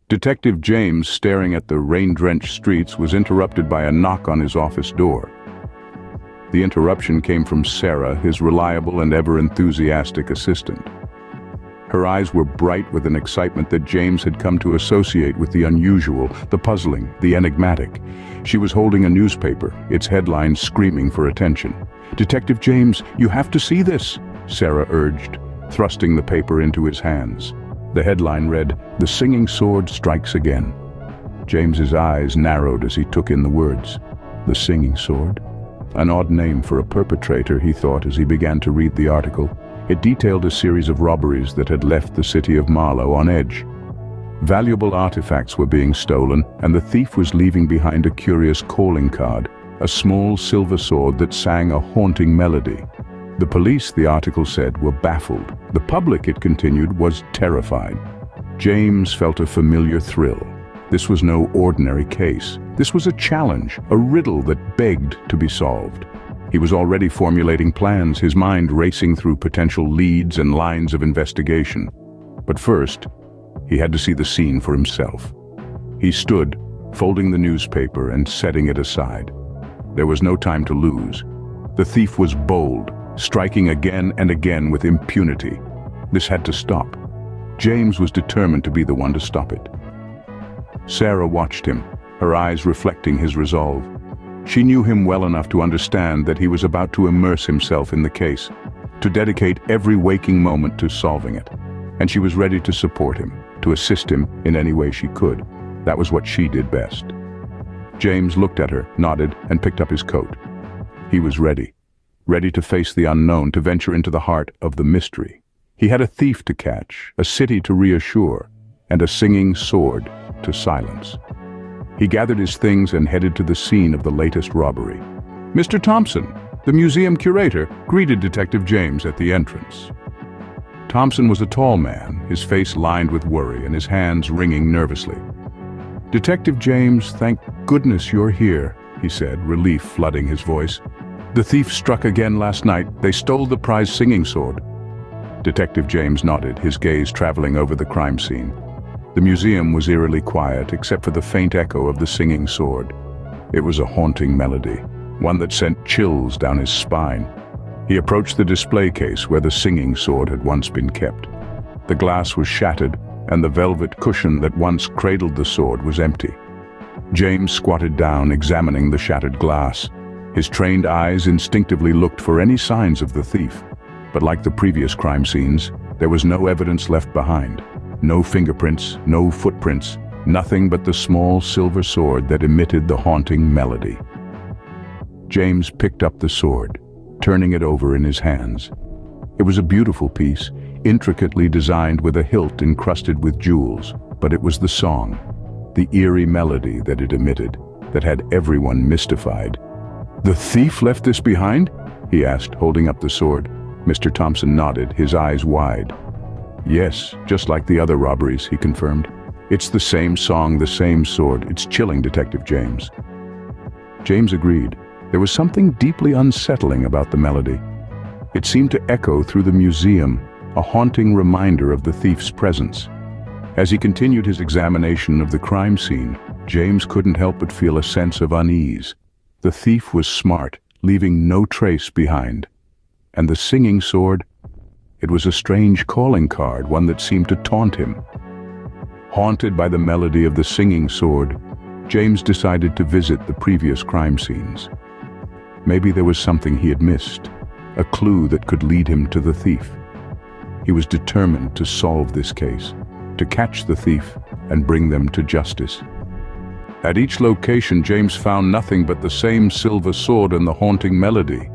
Detective James, staring at the rain-drenched streets, was interrupted by a knock on his office door. The interruption came from Sarah, his reliable and ever-enthusiastic assistant. Her eyes were bright with an excitement that James had come to associate with the unusual, the puzzling, the enigmatic. She was holding a newspaper, its headlines screaming for attention. "Detective James, you have to see this," Sarah urged, thrusting the paper into his hands. The headline read, "The Singing Sword Strikes Again." James's eyes narrowed as he took in the words. The Singing Sword? An odd name for a perpetrator, he thought as he began to read the article. It detailed a series of robberies that had left the city of Marlow on edge. Valuable artifacts were being stolen, and the thief was leaving behind a curious calling card, a small silver sword that sang a haunting melody. The police, the article said, were baffled. The public, it continued, was terrified. James felt a familiar thrill. This was no ordinary case. This was a challenge, a riddle that begged to be solved. He was already formulating plans, his mind racing through potential leads and lines of investigation. But first, he had to see the scene for himself. He stood, folding the newspaper and setting it aside. There was no time to lose. The thief was bold, striking again and again with impunity. This had to stop. James was determined to be the one to stop it. Sarah watched him, her eyes reflecting his resolve. She knew him well enough to understand that he was about to immerse himself in the case, to dedicate every waking moment to solving it. And she was ready to support him, to assist him in any way she could. That was what she did best. James looked at her, nodded, and picked up his coat. He was ready to face the unknown, to venture into the heart of the mystery. He had a thief to catch, a city to reassure, and a singing sword to silence. He gathered his things and headed to the scene of the latest robbery. Mr. Thompson, the museum curator, greeted Detective James at the entrance. Thompson was a tall man, his face lined with worry and his hands wringing nervously. "Detective James, thank goodness you're here," he said, relief flooding his voice. "The thief struck again last night. They stole the prized singing sword." Detective James nodded, his gaze traveling over the crime scene. The museum was eerily quiet, except for the faint echo of the singing sword. It was a haunting melody, one that sent chills down his spine. He approached the display case where the singing sword had once been kept. The glass was shattered, and the velvet cushion that once cradled the sword was empty. James squatted down, examining the shattered glass. His trained eyes instinctively looked for any signs of the thief. But like the previous crime scenes, there was no evidence left behind. No fingerprints, no footprints, nothing but the small silver sword that emitted the haunting melody. James picked up the sword, turning it over in his hands. It was a beautiful piece, intricately designed with a hilt encrusted with jewels, but it was the song, the eerie melody that it emitted, that had everyone mystified. "The thief left this behind?" he asked, holding up the sword. Mr. Thompson nodded, his eyes wide. "Yes, just like the other robberies," he confirmed. "It's the same song, the same sword. It's chilling, Detective James." James agreed. There was something deeply unsettling about the melody. It seemed to echo through the museum, a haunting reminder of the thief's presence. As he continued his examination of the crime scene, James couldn't help but feel a sense of unease. The thief was smart, leaving no trace behind. And the singing sword? It was a strange calling card, one that seemed to taunt him. Haunted by the melody of the singing sword, James decided to visit the previous crime scenes. Maybe there was something he had missed, a clue that could lead him to the thief. He was determined to solve this case, to catch the thief and bring them to justice. At each location, James found nothing but the same silver sword and the haunting melody.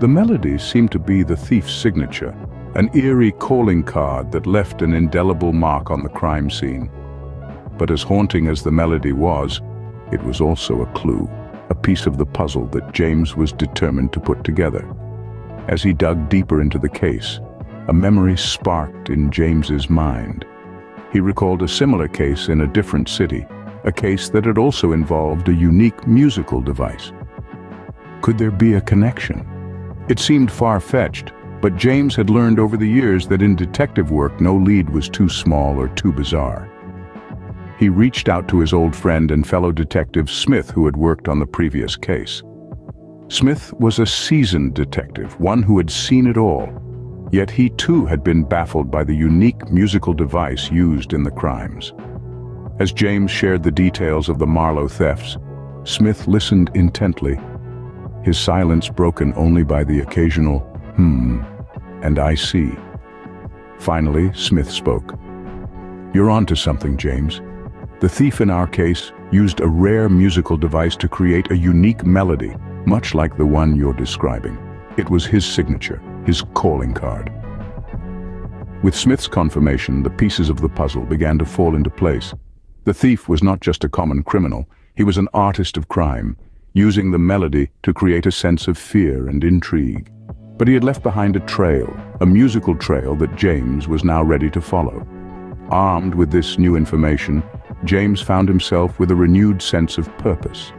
The melody seemed to be the thief's signature, an eerie calling card that left an indelible mark on the crime scene. But as haunting as the melody was, it was also a clue, a piece of the puzzle that James was determined to put together. As he dug deeper into the case, a memory sparked in James's mind. He recalled a similar case in a different city, a case that had also involved a unique musical device. Could there be a connection? It seemed far-fetched, but James had learned over the years that in detective work no lead was too small or too bizarre. he reached out to his old friend and fellow detective Smith, who had worked on the previous case. Smith was a seasoned detective, one who had seen it all. Yet he too had been baffled by the unique musical device used in the crimes. As James shared the details of the Marlowe thefts, Smith listened intently, his silence broken only by the occasional and I see. Finally, Smith spoke. "You're onto something, James. The thief in our case used a rare musical device to create a unique melody, much like the one you're describing. It was his signature, his calling card." With Smith's confirmation, the pieces of the puzzle began to fall into place. The thief was not just a common criminal, he was an artist of crime, using the melody to create a sense of fear and intrigue. But he had left behind a trail, a musical trail that James was now ready to follow. Armed with this new information, James found himself with a renewed sense of purpose.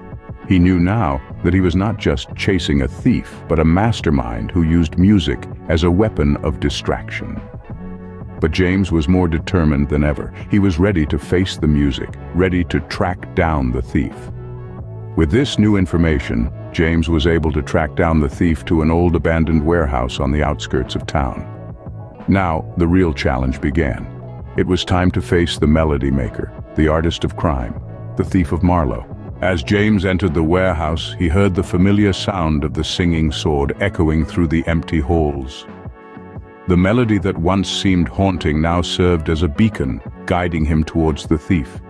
He knew now that he was not just chasing a thief, but a mastermind who used music as a weapon of distraction. But James was more determined than ever. He was ready to face the music, ready to track down the thief. With this new information, James was able to track down the thief to an old abandoned warehouse on the outskirts of town. Now, the real challenge began. It was time to face the melody maker, the artist of crime, the thief of Marlowe. As James entered the warehouse, he heard the familiar sound of the singing sword echoing through the empty halls. The melody that once seemed haunting now served as a beacon, guiding him towards the thief.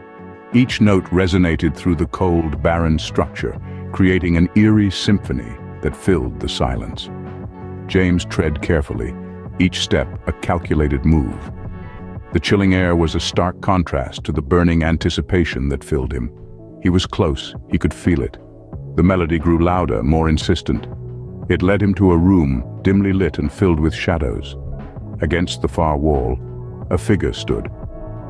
Each note resonated through the cold, barren structure, creating an eerie symphony that filled the silence. James tread carefully, each step a calculated move. The chilling air was a stark contrast to the burning anticipation that filled him. He was close, he could feel it. The melody grew louder, more insistent. It led him to a room, dimly lit and filled with shadows. Against the far wall, a figure stood.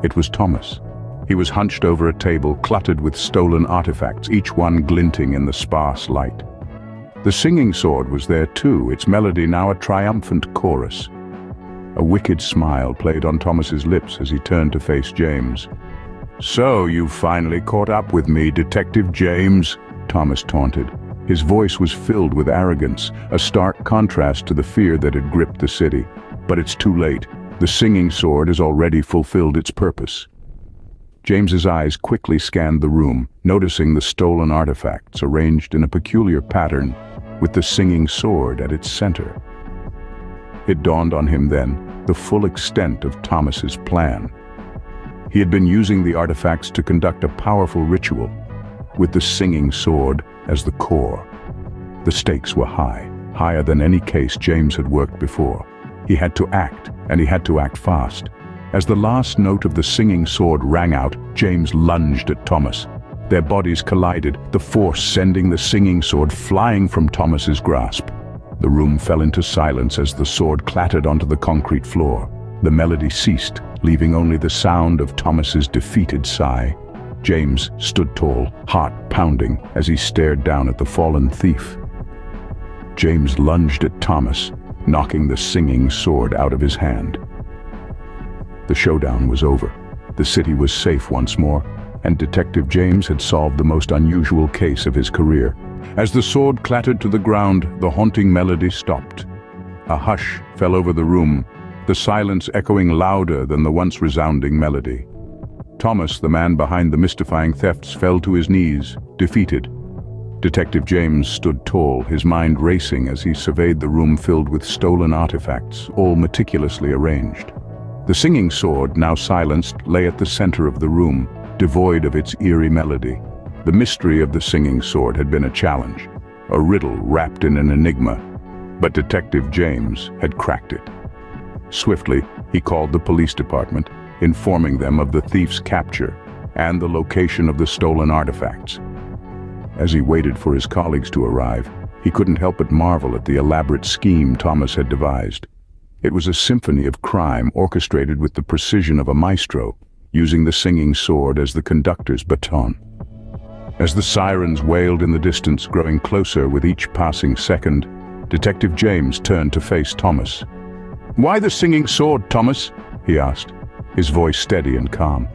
It was Thomas. He was hunched over a table cluttered with stolen artifacts, each one glinting in the sparse light. The singing sword was there too, its melody now a triumphant chorus. A wicked smile played on Thomas's lips as he turned to face James. "So you've finally caught up with me, Detective James," Thomas taunted. His voice was filled with arrogance, a stark contrast to the fear that had gripped the city. But it's too late. The singing sword has already fulfilled its purpose. James's eyes quickly scanned the room, noticing the stolen artifacts arranged in a peculiar pattern with the singing sword at its center. It dawned on him then the full extent of Thomas's plan. He had been using the artifacts to conduct a powerful ritual, with the singing sword as the core. The stakes were high, higher than any case James had worked before. He had to act, and he had to act fast. As the last note of the singing sword rang out, James lunged at Thomas. Their bodies collided, the force sending the singing sword flying from Thomas's grasp. The room fell into silence as the sword clattered onto the concrete floor. The melody ceased, leaving only the sound of Thomas's defeated sigh. James stood tall, heart pounding, as he stared down at the fallen thief. James lunged at Thomas, knocking the singing sword out of his hand. The showdown was over. The city was safe once more, and Detective James had solved the most unusual case of his career. As the sword clattered to the ground, the haunting melody stopped. A hush fell over the room, the silence echoing louder than the once resounding melody. Thomas, the man behind the mystifying thefts, fell to his knees, defeated. Detective James stood tall, his mind racing as he surveyed the room filled with stolen artifacts, all meticulously arranged. The singing sword, now silenced, lay at the center of the room, devoid of its eerie melody. The mystery of the singing sword had been a challenge, a riddle wrapped in an enigma, but Detective James had cracked it. Swiftly, he called the police department, informing them of the thief's capture and the location of the stolen artifacts. As he waited for his colleagues to arrive, he couldn't help but marvel at the elaborate scheme Thomas had devised. It was a symphony of crime orchestrated with the precision of a maestro, using the singing sword as the conductor's baton. As the sirens wailed in the distance, growing closer with each passing second, Detective James turned to face Thomas. "Why the singing sword, Thomas?" he asked, his voice steady and calm.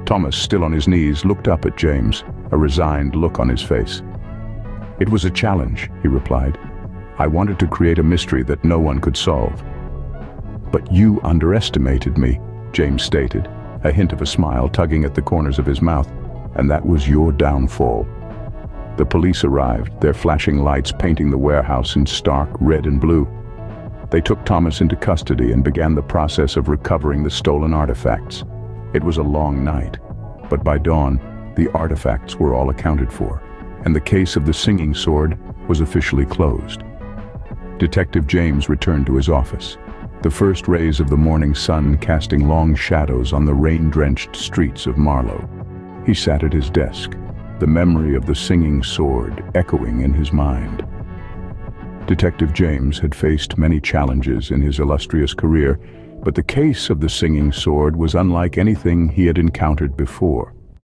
Thomas, still on his knees, looked up at James, a resigned look on his face. "It was a challenge," he replied. "I wanted to create a mystery that no one could solve." "But you underestimated me," James stated, a hint of a smile tugging at the corners of his mouth, "and that was your downfall." The police arrived, their flashing lights painting the warehouse in stark red and blue. They took Thomas into custody and began the process of recovering the stolen artifacts. It was a long night, but by dawn, the artifacts were all accounted for, and the case of the singing sword was officially closed. Detective James returned to his office, the first rays of the morning sun casting long shadows on the rain-drenched streets of Marlow. He sat at his desk, the memory of the singing sword echoing in his mind. Detective James had faced many challenges in his illustrious career, but the case of the singing sword was unlike anything he had encountered before.